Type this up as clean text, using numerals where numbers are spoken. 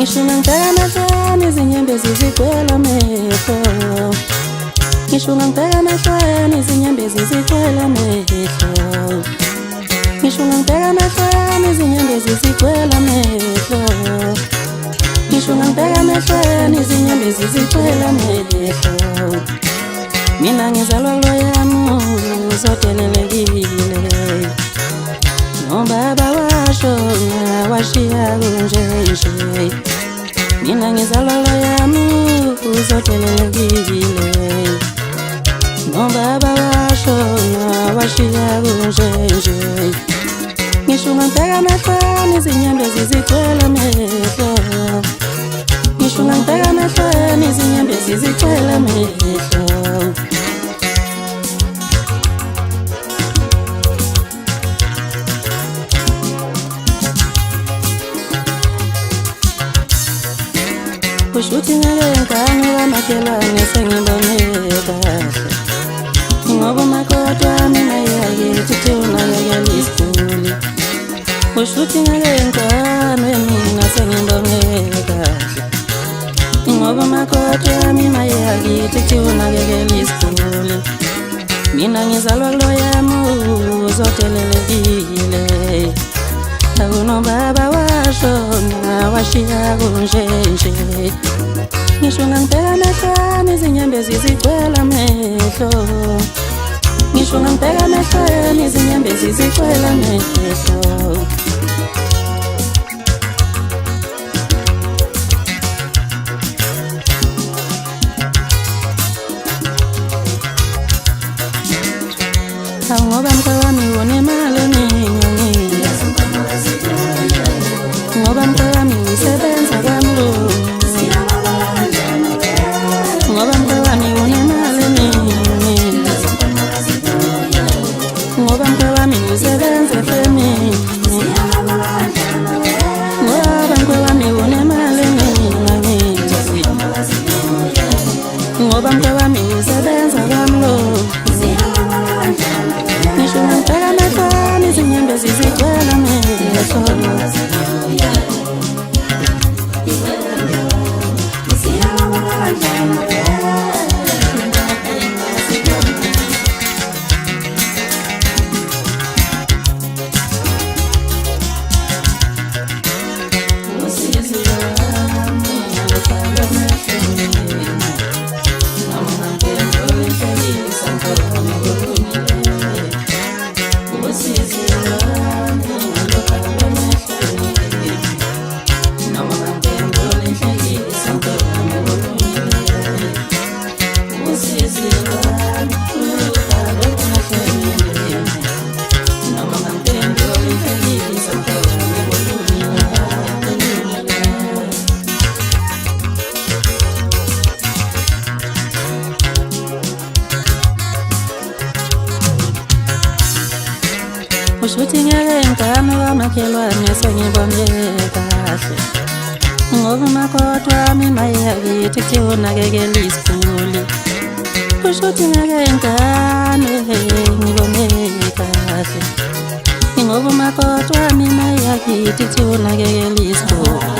Ngisho ngangibheka emehlweni izinyembezi zigcwele amehlo. Ngisho ngangibheka emehlweni izinyembezi zigcwele amehlo. Ngisho ngangibheka emehlweni izinyembezi zigcwele amehlo. Ngisho ngangibheka emehlweni izinyembezi zigcwele amehlo. Mina ngizalwa kuloyami uzodelelekile, nobaba washona washiya kunjenje. Mina ngizalwa kuloyami uzodelelekile, nobaba washona washiya kunjenje. Ngisho ngangibheka emehlweni izinyembezi zigcwele amehlo. Ngisho ngangibheka emehlweni izinyembezi zigcwele amehlo. Kushuthi ngale kamakhelwane sengibone kahle, ngoba umakoti wami naye akithi unakekela isiguli. Kushuthi ngale mina sengibone kahle, ngoba umakoti wami naye akithi unakekela isiguli. Mina ngizalwa kuloyami uzodelelekile, akunobaba washona washiya kunjenje. Ngisho ngangibheka emehlweni izinyembezi zigcwele amehlo. Ngisho ngangibheka emehlweni izinyembezi zigcwele amehlo. Ngoba mkhawami unemali eningi, ngoba mkhawami usebenza kamlungu, ngoba mkhawami unemali eningi, ngoba mkhawami usebenza efemini, ngoba mkhawami unemali eningi, ngoba mkhawami usebenza kamlungu. Ngisho ngangibheka emehlweni izinyembezi zigcwele amehlo. Kushuthi ngeke ngigane kamakhelwane sengibone kahle, ngoba umakoti wami naye akithi unakekela isiguli. Kushuthi ngeke ngigane ngibone kahle, ngoba umakoti wami naye akithi unakekela isiguli.